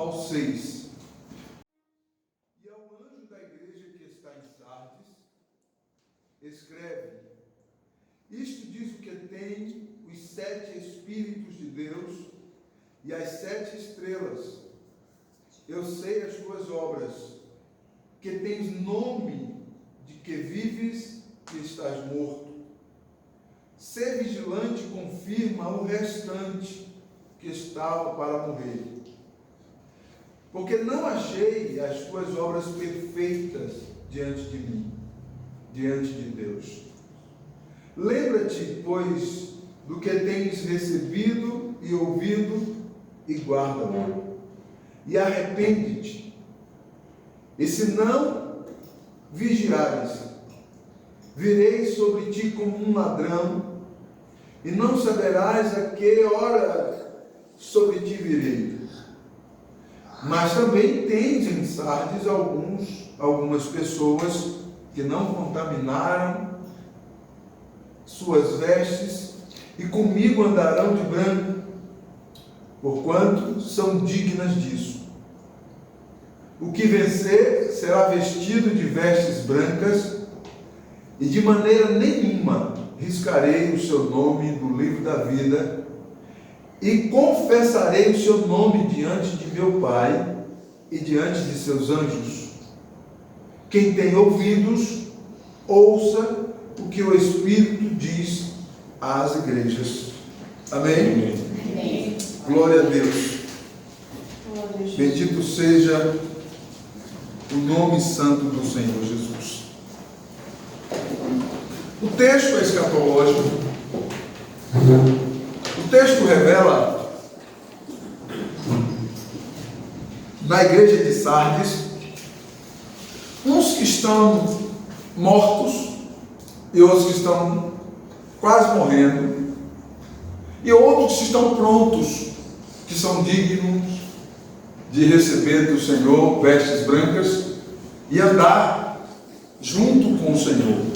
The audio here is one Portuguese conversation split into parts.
ao 6. E ao anjo da igreja que está em Sardes, escreve: isto diz o que tem os 7 Espíritos de Deus e as 7 estrelas. Eu sei as tuas obras, que tens nome de que vives e estás morto. Sê vigilante e confirma o restante que estava para morrer. Porque não achei as tuas obras perfeitas diante de mim, diante de Deus. Lembra-te, pois, do que tens recebido e ouvido, e guarda-o. E arrepende-te. E se não vigiares, virei sobre ti como um ladrão, e não saberás a que hora sobre ti virei. Mas também tens em Sardes algumas pessoas que não contaminaram suas vestes, e comigo andarão de branco, porquanto são dignas disso. O que vencer será vestido de vestes brancas, e de maneira nenhuma riscarei o seu nome do livro da vida, e confessarei o seu nome diante de meu Pai e diante de seus anjos. Quem tem ouvidos, ouça o que o Espírito diz às igrejas. Amém? Amém. Glória a Deus. Bendito seja o nome santo do Senhor Jesus. O texto é escatológico. O texto revela na igreja de Sardes uns que estão mortos e outros que estão quase morrendo, e outros que estão prontos, que são dignos de receber do Senhor vestes brancas e andar junto com o Senhor.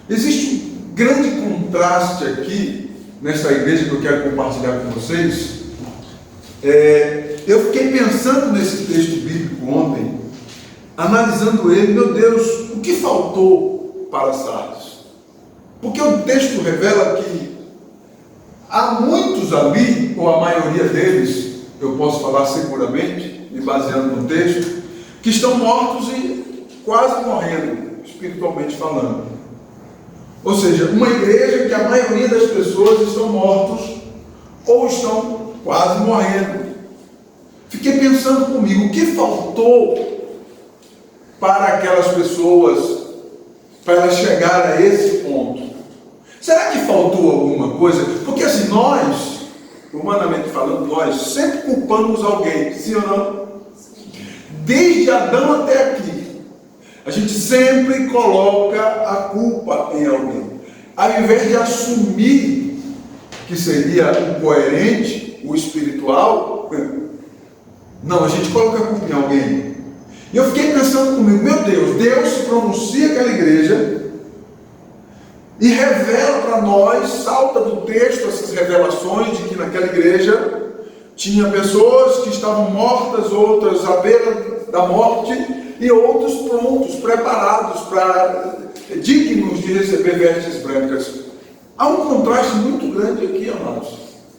Existe um grande contraste aqui nesta igreja que eu quero compartilhar com vocês. Eu fiquei pensando nesse texto bíblico ontem, analisando ele. Meu Deus, o que faltou para Sardes? Porque o texto revela que há muitos ali, ou a maioria deles, eu posso falar seguramente, me baseando no texto, que estão mortos e quase morrendo, espiritualmente falando. Ou seja, uma igreja que a maioria das pessoas estão mortos ou estão quase morrendo. Fiquei pensando comigo, o que faltou para aquelas pessoas, para elas chegarem a esse ponto? Será que faltou alguma coisa? Porque assim, nós, humanamente falando, nós sempre culpamos alguém, sim ou não? Desde Adão até aqui, a gente sempre coloca a culpa em alguém. Ao invés de assumir que seria o coerente, o espiritual, não, a gente coloca a culpa em alguém. E eu fiquei pensando comigo, meu Deus, Deus se pronuncia aquela igreja e revela para nós, salta do texto essas revelações de que naquela igreja tinha pessoas que estavam mortas, outras à beira da morte, e outros prontos, preparados, dignos de receber vestes brancas. Há um contraste muito grande aqui, amados.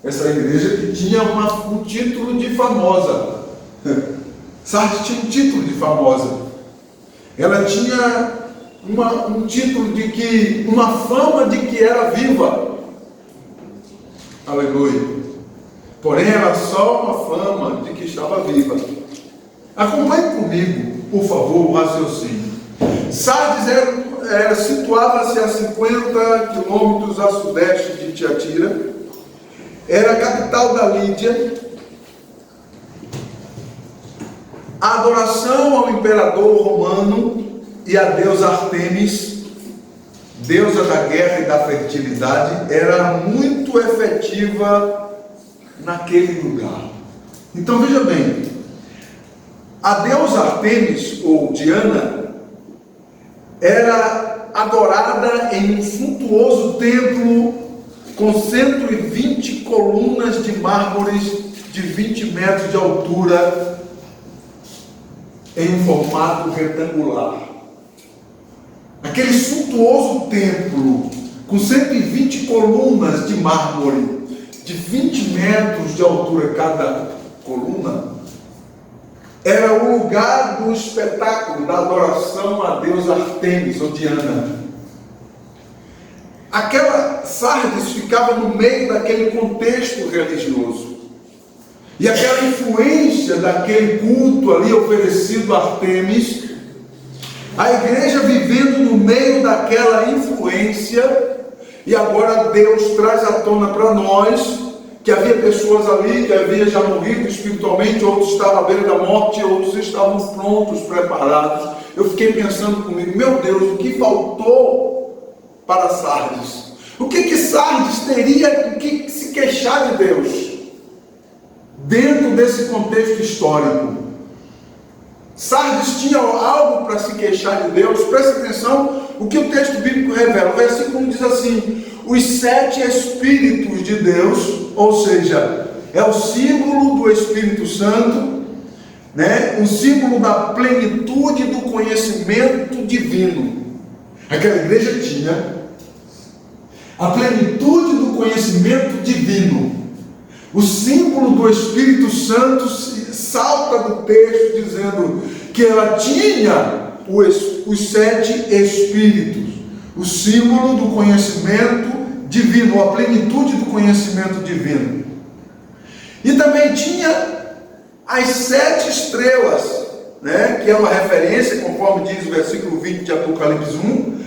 Essa igreja que tinha um título de famosa. Sardes tinha um título de famosa. Ela tinha um título de que, uma fama de que era viva. Aleluia. Porém, era só uma fama de que estava viva. Acompanhe comigo, por favor, o raciocínio. Sardes situava-se a 50 quilômetros a sudeste de Tiatira. Era a capital da Lídia. A adoração ao imperador romano e a deusa Ártemis, deusa da guerra e da fertilidade, era muito efetiva naquele lugar. Então veja bem, a deusa Ártemis, ou Diana, era adorada em um suntuoso templo com 120 colunas de mármores de 20 metros de altura em um formato retangular. Aquele suntuoso templo, com 120 colunas de mármore, de 20 metros de altura cada coluna, era o lugar do espetáculo, da adoração a Deus Artemis ou Diana. Aquela Sardes ficava no meio daquele contexto religioso. E aquela influência daquele culto ali oferecido a Artemis, a igreja vivendo no meio daquela influência, e agora Deus traz à tona para nós que havia pessoas ali que haviam já morrido espiritualmente, outros estavam à beira da morte, outros estavam prontos, preparados. Eu fiquei pensando comigo, meu Deus, o que faltou para Sardes? O que Sardes teria o que se queixar de Deus? Dentro desse contexto histórico, Sardes tinha algo para se queixar de Deus. Presta atenção o que o texto bíblico revela. O versículo 1 diz assim: os 7 Espíritos de Deus, ou seja, é o símbolo do Espírito Santo, né? O símbolo da plenitude do conhecimento divino. Aquela igreja tinha a plenitude do conhecimento divino. O símbolo do Espírito Santo salta do texto dizendo que ela tinha os 7 Espíritos, o símbolo do conhecimento divino, a plenitude do conhecimento divino. E também tinha as 7 estrelas, né, que é uma referência, conforme diz o versículo 20 de Apocalipse 1,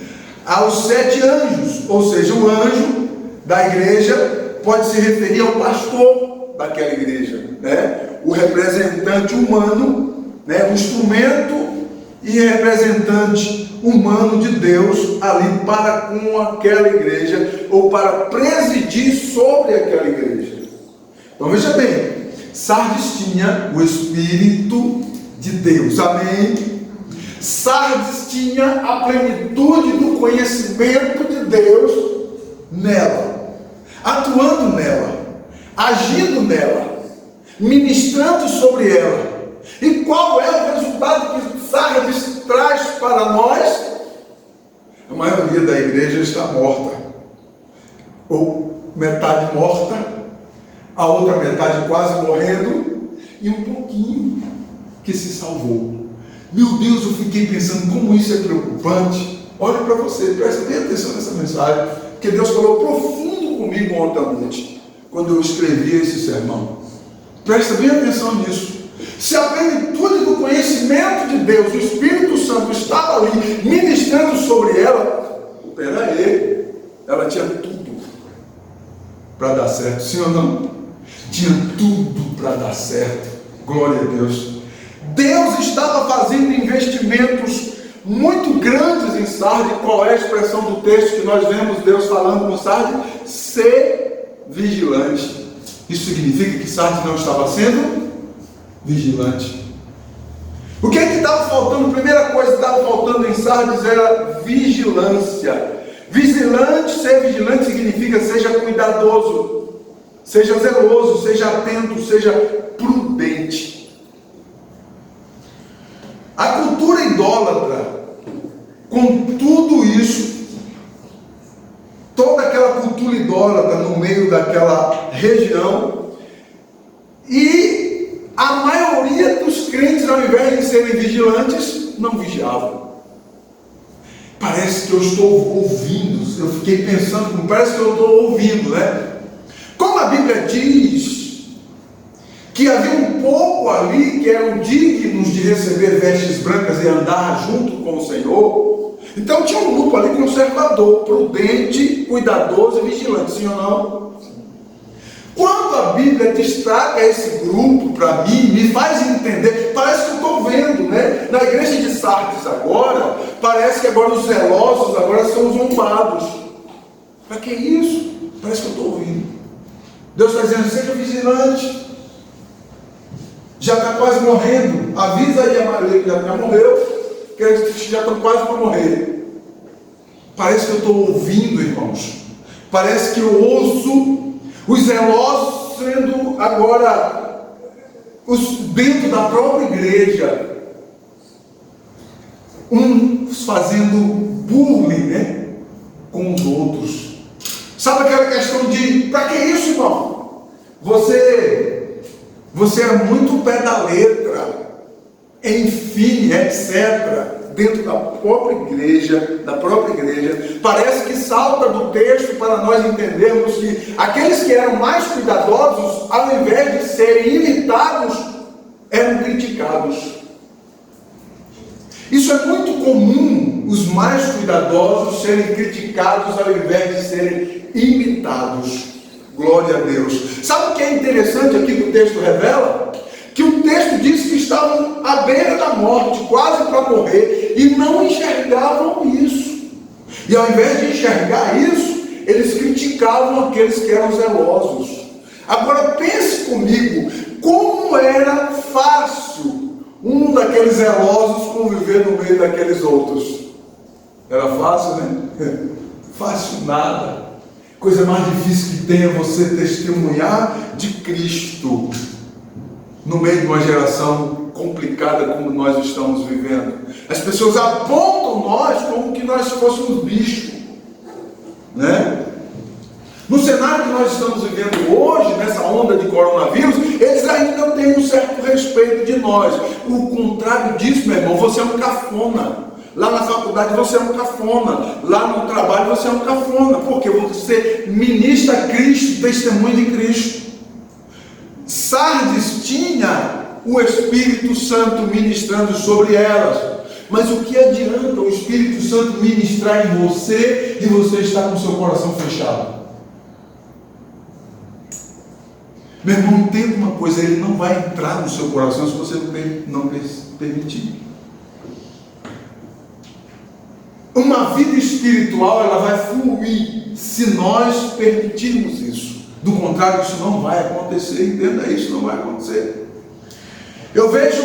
aos 7 anjos, ou seja, o anjo da igreja pode se referir ao pastor daquela igreja, né? O representante humano, né? O instrumento e representante humano de Deus ali para com aquela igreja, ou para presidir sobre aquela igreja. Então veja bem, Sardes tinha o Espírito de Deus, amém? Sardes tinha a plenitude do conhecimento de Deus nela, atuando nela, agindo nela, ministrando sobre ela. E qual é o resultado que Sardes traz para nós? A maioria da igreja está morta, ou metade morta, a outra metade quase morrendo, e um pouquinho que se salvou. Meu Deus, eu fiquei pensando como isso é preocupante. Olha para você, presta bem atenção nessa mensagem, porque Deus falou profundo comigo ontem à noite, quando eu escrevi esse sermão. Presta bem atenção nisso. Se a plenitude do conhecimento de Deus, o Espírito Santo, estava ali ministrando sobre ela, peraí, ela tinha tudo para dar certo, sim ou não? Tinha tudo para dar certo. Glória a Deus. Deus estava fazendo investimentos muito grandes em Sardes. Qual é a expressão do texto que nós vemos Deus falando com Sardes? Ser vigilante. Isso significa que Sardes não estava sendo vigilante. O que estava faltando? A primeira coisa que estava faltando em Sardes era vigilância. Vigilante, ser vigilante significa seja cuidadoso, seja zeloso, seja atento, seja prudente. A cultura idólatra, com tudo isso, toda aquela cultura idólatra no meio daquela região, e a maioria dos crentes, ao invés de serem vigilantes, não vigiavam. Parece que eu estou ouvindo, eu fiquei pensando, parece que eu estou ouvindo, né? Como a Bíblia diz que havia um povo ali que eram dignos de receber vestes brancas e andar junto com o Senhor, então tinha um grupo ali conservador, prudente, cuidadoso e vigilante, sim ou não? Quando a Bíblia destaca esse grupo para mim, me faz entender, parece que eu estou vendo, né? Na igreja de Sardes agora, parece que agora os zelosos agora são zombados. Para que isso? Parece que eu estou ouvindo. Deus está dizendo, seja vigilante. Já está quase morrendo. Avisa aí a Maria que já morreu, que eles já estão quase para morrer. Parece que eu estou ouvindo, irmãos. Parece que eu ouço os zelosos sendo agora dentro da própria igreja, uns fazendo bullying, né, com os outros. Sabe aquela questão de, para que isso, irmão? Você é muito pé da letra, enfim, etc. Dentro da própria igreja, parece que salta do texto para nós entendermos que aqueles que eram mais cuidadosos, ao invés de serem imitados, eram criticados. Isso é muito comum, os mais cuidadosos serem criticados ao invés de serem imitados. Glória a Deus. Sabe o que é interessante aqui que o texto revela? Que o texto diz que estavam à beira da morte, quase para morrer, e não enxergavam isso. E ao invés de enxergar isso, eles criticavam aqueles que eram zelosos. Agora pense comigo, como era fácil um daqueles zelosos conviver no meio daqueles outros. Era fácil, né? Fácil nada. Coisa mais difícil que tem é você testemunhar de Cristo no meio de uma geração complicada como nós estamos vivendo. As pessoas apontam nós como que nós fôssemos bichos, né? No cenário que nós estamos vivendo hoje, nessa onda de coronavírus, eles ainda têm um certo respeito de nós. O contrário disso, meu irmão, você é um cafona. Lá na faculdade você é um cafona. Lá no trabalho você é um cafona. Porque você ministra Cristo, testemunho de Cristo. Sardes tinha o Espírito Santo ministrando sobre elas. Mas o que adianta o Espírito Santo ministrar em você e você estar com o seu coração fechado? Meu irmão, entenda uma coisa, ele não vai entrar no seu coração se você não permitir. Uma vida espiritual, ela vai fluir se nós permitirmos isso. Do contrário, isso não vai acontecer. Entenda isso, não vai acontecer. Eu vejo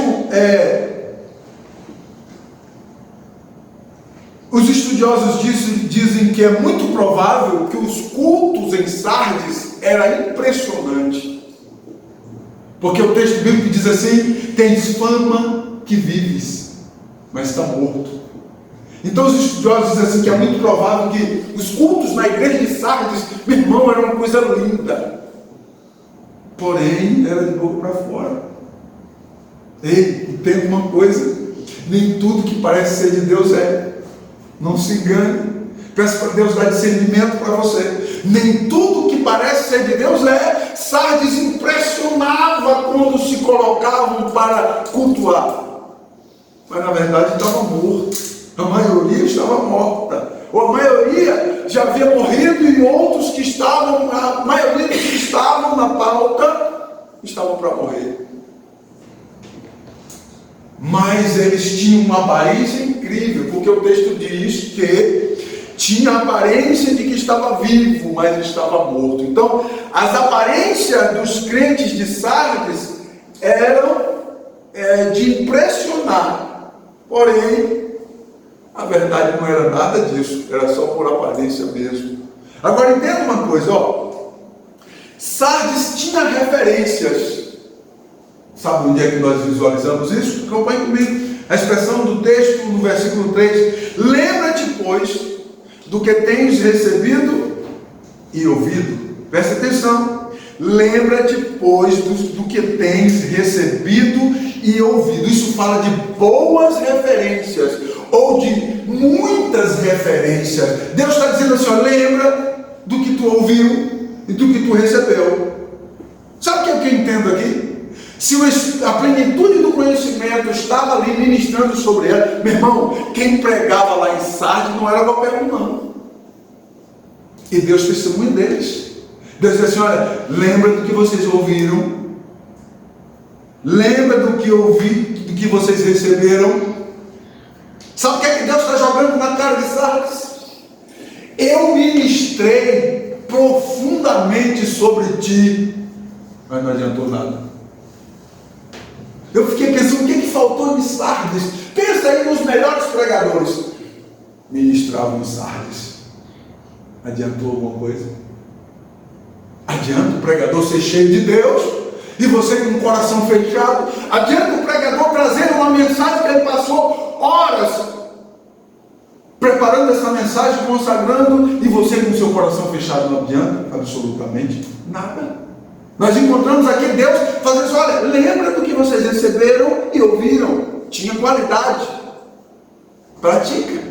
os estudiosos dizem que é muito provável que os cultos em Sardes era impressionante. Porque o texto bíblico diz assim: tens fama que vives, mas está morto. Então os estudiosos dizem assim que é muito provável que os cultos na igreja de Sardes, meu irmão, era uma coisa linda. Porém, era de boca para fora. Ei, entenda uma coisa: nem tudo que parece ser de Deus é. Não se engane. Peça para Deus dar discernimento para você. Nem tudo que parece ser de Deus é. Sardes impressionava quando se colocavam para cultuar. Mas na verdade estava morto. A maioria estava morta. Ou a maioria já havia morrido e outros que estavam, a maioria dos que estavam na pauta, estavam para morrer. Mas eles tinham uma aparência incrível, porque o texto diz que tinha a aparência de que estava vivo, mas estava morto. Então, as aparências dos crentes de Sardes eram de impressionar. Porém, a verdade não era nada disso, era só por aparência mesmo. Agora entenda uma coisa, Sardes tinha referências. Sabe onde é que nós visualizamos isso? Acompanhe comigo. A expressão do texto no versículo 3: lembra-te, pois, do que tens recebido e ouvido. Presta atenção. Lembra-te, pois, do que tens recebido e ouvido. Isso fala de boas referências, ou de muitas referências. Deus está dizendo assim, lembra do que tu ouviu e do que tu recebeu. Sabe o que eu entendo aqui? Se a plenitude do conhecimento estava ali ministrando sobre ela, meu irmão, quem pregava lá em Sardes não era qualquer um, não. E Deus testemunha deles. Deus diz assim, olha, lembra do que vocês ouviram, lembra do que vocês receberam. Sabe o que é que Deus está jogando na cara de Sardes? Eu ministrei profundamente sobre ti, mas não adiantou nada. Eu fiquei pensando, o que faltou em Sardes? Pensa aí nos melhores pregadores. Ministravam em Sardes. Adiantou alguma coisa? Adianta o pregador ser cheio de Deus, E você com o coração fechado, adianta o pregador trazer uma mensagem que ele passou horas preparando essa mensagem, consagrando, e você com o seu coração fechado, não adianta absolutamente nada. Nós encontramos aqui Deus fazendo assim: olha, lembra do que vocês receberam e ouviram, tinha qualidade, pratica,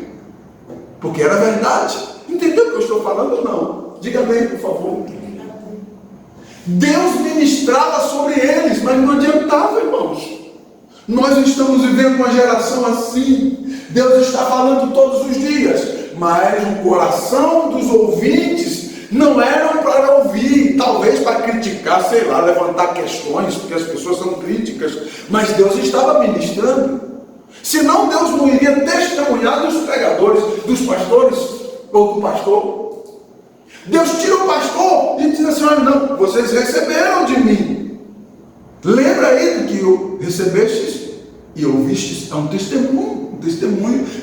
porque era verdade. Entendeu o que eu estou falando ou não? Diga bem, por favor. Deus ministrava sobre eles, mas não adiantava, irmãos. Nós estamos vivendo uma geração assim. Deus está falando todos os dias, mas o coração dos ouvintes não eram para ouvir, talvez para criticar, sei lá, levantar questões, porque as pessoas são críticas, mas Deus estava ministrando. Senão Deus não iria testemunhar dos pregadores, dos pastores ou do pastor. Deus tira o pastor e diz assim: olha, não, vocês receberam de mim. Lembra aí do que recebestes e ouvistes. É um testemunho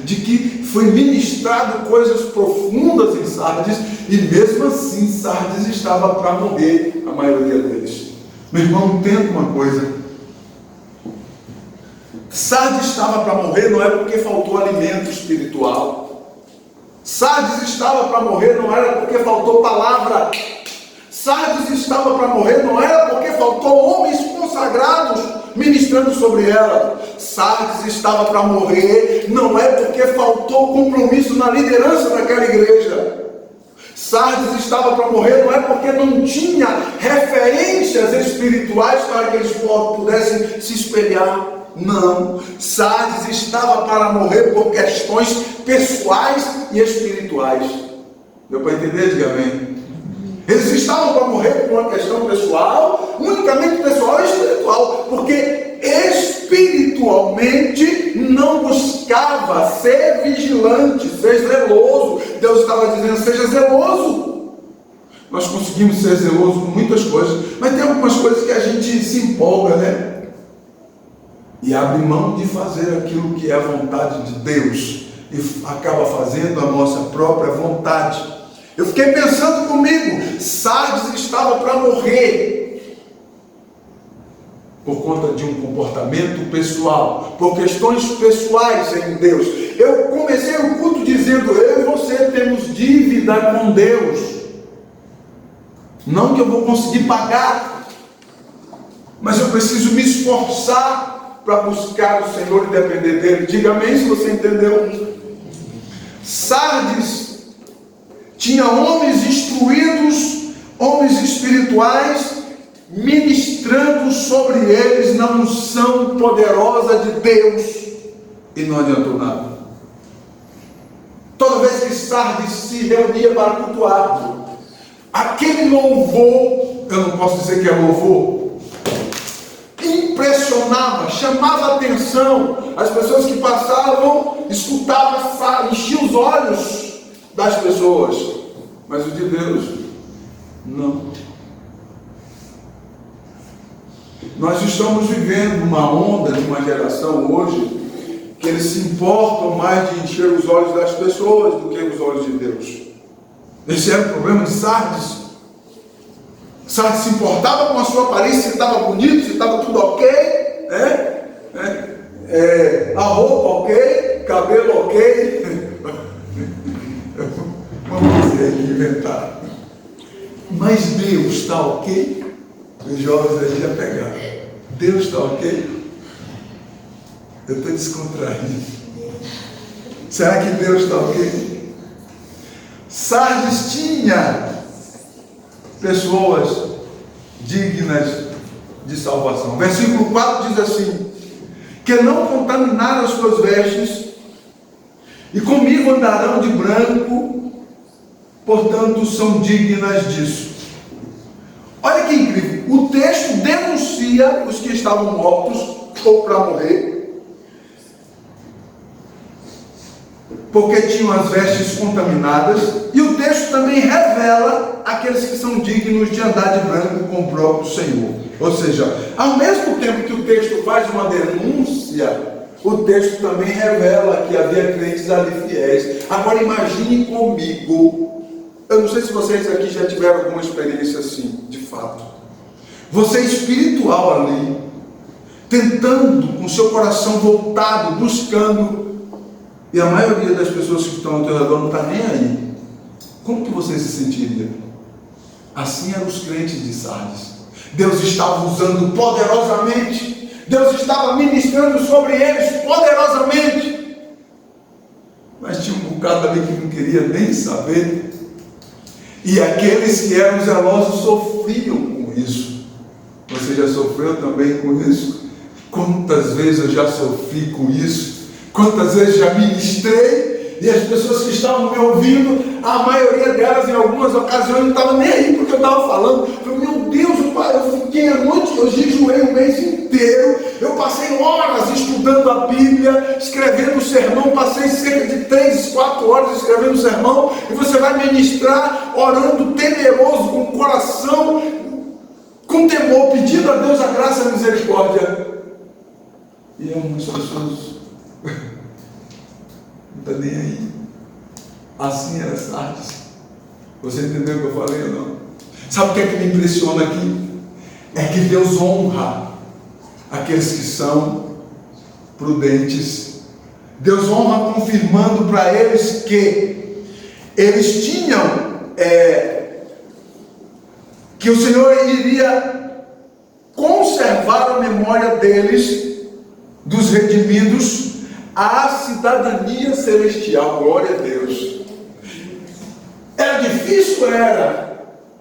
de que foi ministrado coisas profundas em Sardes, e mesmo assim Sardes estava para morrer, a maioria deles. Meu irmão, entenda uma coisa: Sardes estava para morrer não é porque faltou alimento espiritual. Sardes estava para morrer não era porque faltou palavra. Sardes estava para morrer não era porque faltou homens consagrados ministrando sobre ela. Sardes estava para morrer não é porque faltou compromisso na liderança daquela igreja. Sardes estava para morrer não é porque não tinha referências espirituais para que eles pudessem se espelhar. Não, Sardes estava para morrer por questões pessoais e espirituais. Deu para entender? Diga amém. Eles estavam para morrer por uma questão pessoal, unicamente pessoal e espiritual, porque espiritualmente não buscava ser vigilante, ser zeloso. Deus estava dizendo: seja zeloso. Nós conseguimos ser zelosos com muitas coisas, mas tem algumas coisas que a gente se empolga, né? E abre mão de fazer aquilo que é a vontade de Deus, e acaba fazendo a nossa própria vontade. Eu fiquei pensando comigo: Sardes estava para morrer por conta de um comportamento pessoal, por questões pessoais em Deus. Eu comecei o culto dizendo: eu e você temos dívida com Deus, não que eu vou conseguir pagar, mas eu preciso me esforçar para buscar o Senhor e depender dele. Diga amém se você entendeu. Sardes tinha homens instruídos, homens espirituais, ministrando sobre eles na unção poderosa de Deus, e não adiantou nada. Toda vez que Sardes se reunia para cultuar, aquele louvor, eu não posso dizer que é louvor, impressionava, chamava atenção. As pessoas que passavam, escutavam, enchiam os olhos das pessoas, mas o de Deus, não. Nós estamos vivendo uma onda de uma geração hoje, que eles se importam mais de encher os olhos das pessoas do que os olhos de Deus. Esse era o problema de Sardes. Sardes se importava com a sua aparência, se estava bonito, se estava tudo ok, a roupa ok, cabelo ok. Vamos inventar. Mas Deus está ok? Os jovens aí já pegaram. Deus está ok? Eu estou descontraído. Será que Deus está ok? Sardes tinha pessoas dignas de salvação. Versículo 4 diz assim: que não contaminaram as suas vestes, e comigo andarão de branco, portanto são dignas disso. Olha que incrível, o texto denuncia os que estavam mortos ou para morrer, porque tinham as vestes contaminadas, e o texto também revela aqueles que são dignos de andar de branco com o próprio Senhor. Ou seja, ao mesmo tempo que o texto faz uma denúncia, o texto também revela que havia crentes ali fiéis. Agora imagine comigo, eu não sei se vocês aqui já tiveram alguma experiência assim, de fato. Você é espiritual ali, tentando, com seu coração voltado, buscando, e a maioria das pessoas que estão ao teu redor não está nem aí. Como que você se sentiria? Assim eram os crentes de Sardes. Deus estava usando poderosamente, Deus estava ministrando sobre eles poderosamente, mas tinha um bocado ali que não queria nem saber, e aqueles que eram zelosos sofriam com isso. Você já sofreu também com isso? Quantas vezes eu já sofri com isso? Quantas vezes já ministrei e as pessoas que estavam me ouvindo, a maioria delas em algumas ocasiões não estavam nem aí porque eu estava falando. Eu falei, meu Deus, eu fiquei a noite, eu jejuei o mês inteiro, eu passei horas estudando a Bíblia, escrevendo o sermão, passei cerca de 3, 4 horas escrevendo o sermão, e você vai ministrar orando temeroso, com o coração, com temor, pedindo a Deus a graça e a misericórdia. E algumas pessoas não está nem aí. Assim era Sardes. Você entendeu o que eu falei ou não? Sabe o que é que me impressiona aqui? É que Deus honra aqueles que são prudentes. Deus honra confirmando para eles que eles tinham que o Senhor iria conservar a memória deles, dos redimidos, a cidadania celestial. Glória a Deus. Era difícil? Era.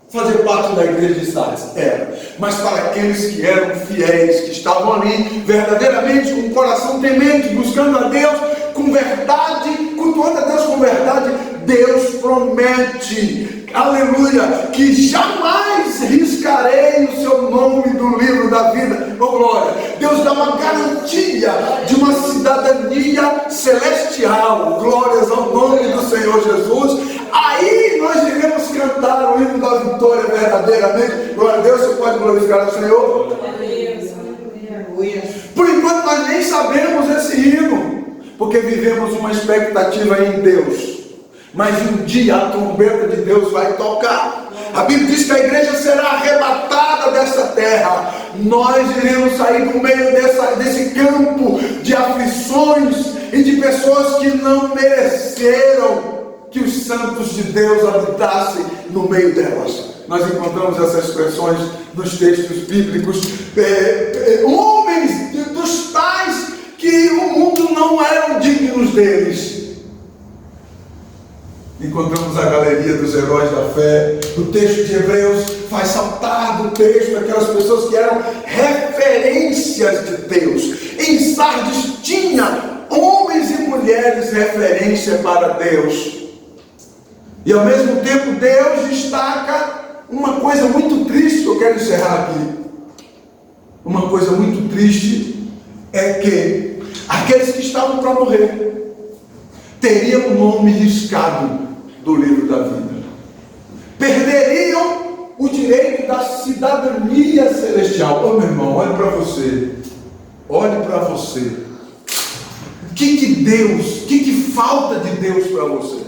Fazer parte da igreja de Sardes? Era. Mas para aqueles que eram fiéis, que estavam ali verdadeiramente com o coração temente, buscando a Deus com verdade, cultuando a Deus com verdade, Deus promete, aleluia, que jamais riscarei o seu nome do livro da vida. Oh glória! Deus dá uma garantia de uma cidadania celestial. Glórias ao nome do Senhor Jesus. Aí nós iremos cantar o hino da vitória verdadeiramente. Glória a Deus. Você pode glorificar o Senhor? Por enquanto nós nem sabemos esse hino, porque vivemos uma expectativa em Deus. Mas um dia a trombeta de Deus vai tocar. A Bíblia diz que a igreja será arrebatada dessa terra. Nós iremos sair do meio desse campo de aflições e de pessoas que não mereceram que os santos de Deus habitassem no meio delas. Nós encontramos essas expressões nos textos bíblicos. Homens dos tais que o mundo não eram dignos deles. Encontramos a galeria dos heróis da fé. O texto de Hebreus faz saltar do texto aquelas pessoas que eram referências de Deus. Em Sardes tinha homens e mulheres referência para Deus. E ao mesmo tempo Deus destaca uma coisa muito triste que eu quero encerrar aqui. Uma coisa muito triste é que aqueles que estavam para morrer teriam o nome riscado do livro da vida. Perderiam o direito da cidadania celestial. Ô meu irmão, olhe para você. Olhe para você. O que falta de Deus para você?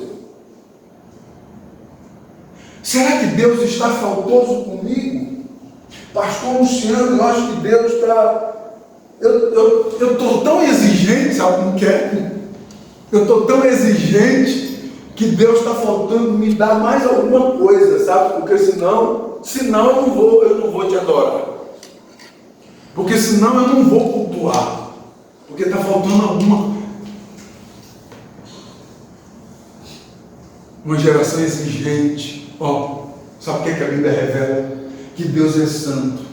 Será que Deus está faltoso comigo? Pastor Luciano, eu acho que Deus está... Eu estou tão exigente, sabe como que é? Eu estou tão exigente que Deus está faltando me dar mais alguma coisa, sabe? Porque senão eu não vou te adorar. Porque senão eu não vou cultuar. Porque está faltando uma geração exigente. Sabe o que a Bíblia revela? Que Deus é santo.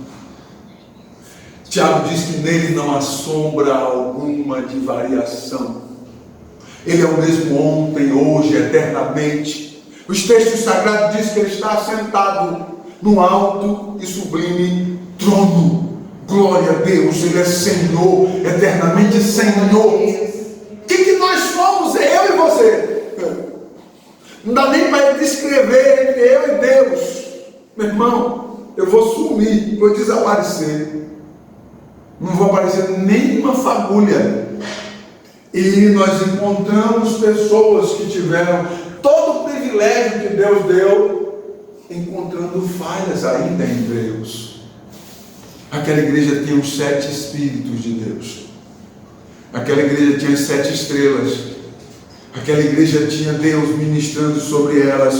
Tiago diz que nele não há sombra alguma de variação. Ele é o mesmo ontem, hoje, eternamente. Os textos sagrados dizem que ele está assentado no alto e sublime trono. Glória a Deus, ele é Senhor, eternamente Senhor. O que nós somos, eu e você? Não dá nem para ele descrever entre eu e Deus. Meu irmão, eu vou sumir, vou desaparecer. Não vou aparecer nenhuma fagulha. E nós encontramos pessoas que tiveram todo o privilégio que Deus deu, encontrando falhas ainda em Deus. Aquela igreja tinha os 7 Espíritos de Deus. Aquela igreja tinha as 7 estrelas. Aquela igreja tinha Deus ministrando sobre ela.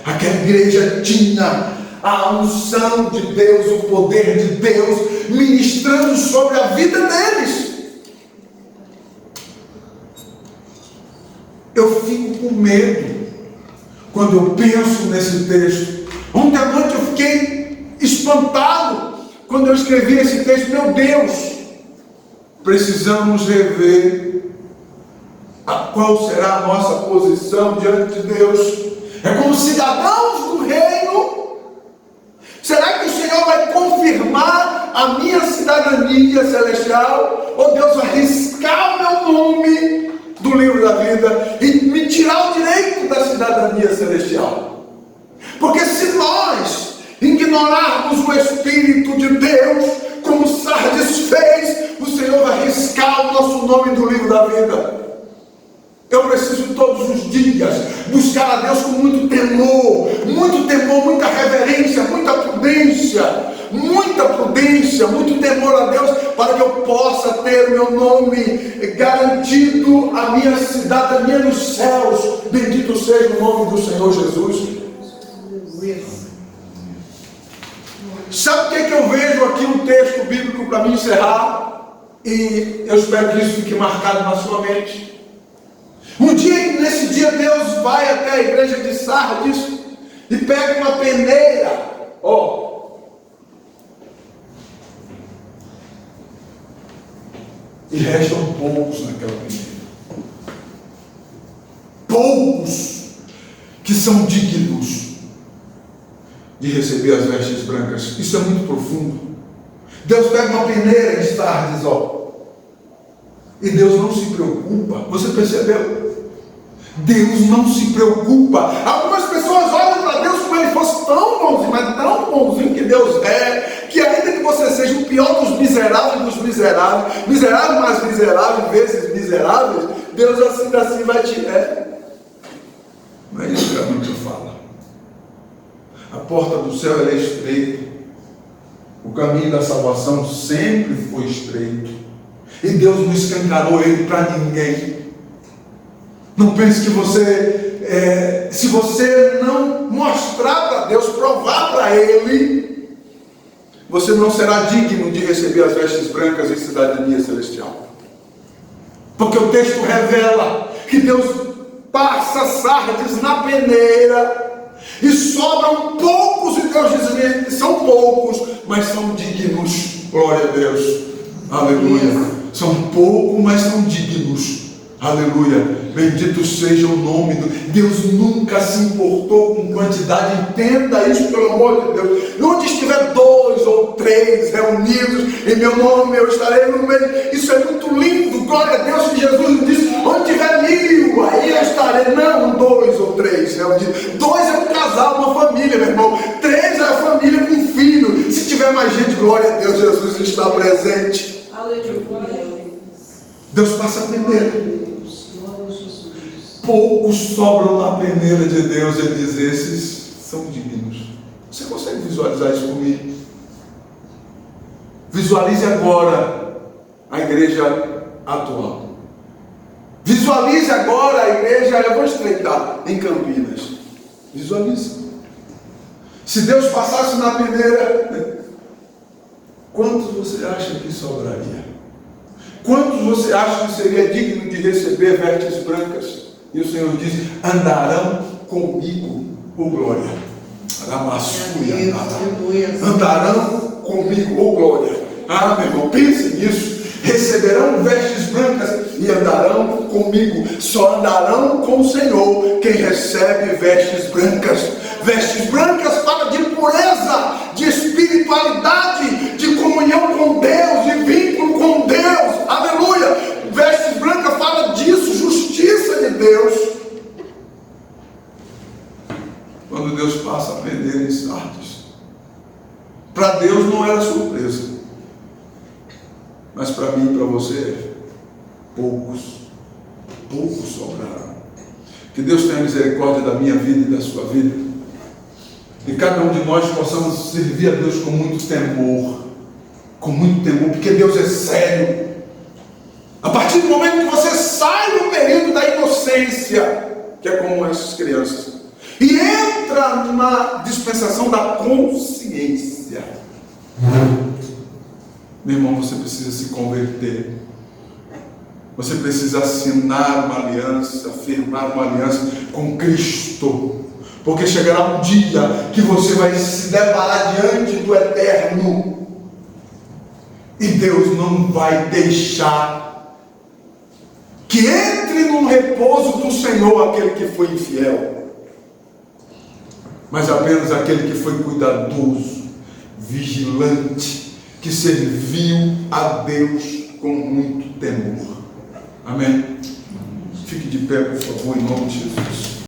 Aquela igreja tinha a unção de Deus, o poder de Deus ministrando sobre a vida deles. Eu fico com medo quando eu penso nesse texto. Ontem à noite eu fiquei espantado quando eu escrevi esse texto. Meu Deus, precisamos rever qual será a nossa posição diante de Deus. É como cidadãos do reino. Será que o Senhor vai confirmar a minha cidadania celestial? Ou Deus vai riscar o meu nome do livro da vida e me tirar o direito da cidadania celestial? Porque se nós ignorarmos o Espírito de Deus, como Sardes fez, o Senhor vai riscar o nosso nome do livro da vida. Eu preciso todos os dias buscar a Deus com muito temor, muita reverência, muita prudência, muito temor a Deus, para que eu possa ter o meu nome garantido, a minha cidadania nos céus. Bendito seja o nome do Senhor Jesus. Sabe o que eu vejo aqui no texto bíblico para me encerrar? E eu espero que isso fique marcado na sua mente. Nesse dia, Deus vai até a igreja de Sardes e pega uma peneira. E restam poucos naquela peneira. Poucos que são dignos de receber as vestes brancas. Isso é muito profundo. Deus pega uma peneira em Sardes, e Deus não se preocupa. Você percebeu? Deus não se preocupa. Algumas pessoas olham para Deus como ele fosse tão bonzinho, mas tão bonzinho que Deus é, que ainda que você seja o pior dos miseráveis, miserável mais miserável, vezes miseráveis, Deus assim vai te Não é isso que a Bíblia fala. A porta do céu ela é estreita. O caminho da salvação sempre foi estreito. E Deus não escancarou ele para ninguém. Não pense que se você não mostrar para Deus, provar para Ele, você não será digno de receber as vestes brancas e cidadania celestial. Porque o texto revela que Deus passa Sardes na peneira e sobram poucos, e Deus diz que são poucos, mas são dignos. Glória a Deus. Aleluia. São poucos, mas são dignos. Aleluia. Bendito seja o nome do Deus. Nunca se importou com quantidade. Entenda isso, pelo amor de Deus. Onde estiver 2 ou 3 reunidos em meu nome, eu estarei no meio. Isso é muito lindo. Glória a Deus, que Jesus disse: onde tiver 1000, aí eu estarei. Não 2 ou 3 reunidos. 2 é um casal, uma família, meu irmão. 3 é a família com um filho. Se tiver mais gente, glória a Deus, Jesus está presente. Aleluia. Deus passa a peneira. Poucos sobram na peneira de Deus. Ele diz: esses são dignos. Você consegue visualizar isso comigo? Visualize agora a igreja atual. Visualize agora a igreja, eu vou estreitar, em Campinas. Visualize. Se Deus passasse na peneira, quantos você acha que sobraria? Quantos você acha que seria digno de receber vestes brancas? E o Senhor diz: andarão comigo, ô glória. Andarão comigo, ô glória. Meu irmão, pense nisso. Receberão vestes brancas e andarão comigo. Só andarão com o Senhor quem recebe vestes brancas. Vestes brancas fala de pureza, de espiritualidade, de comunhão com Deus, de vínculo com Deus. Aleluia. Vestes brancas fala disso, justiça de Deus. Quando Deus passa a peneira em Sardes, para Deus não era surpresa, mas para mim e para você, poucos sobrarão. Que Deus tenha misericórdia da minha vida e da sua vida. E cada um de nós possamos servir a Deus com muito temor. Com muito temor, porque Deus é sério. A partir do momento que você sai do período da inocência, que é como essas crianças, e entra na dispensação da consciência, meu irmão, você precisa se converter. Você precisa assinar uma aliança, firmar uma aliança com Cristo. Porque chegará um dia que você vai se deparar diante do Eterno. E Deus não vai deixar que entre no repouso do Senhor aquele que foi infiel, mas apenas aquele que foi cuidadoso, vigilante, que serviu a Deus com muito temor. Amém? Fique de pé, por favor, em nome de Jesus.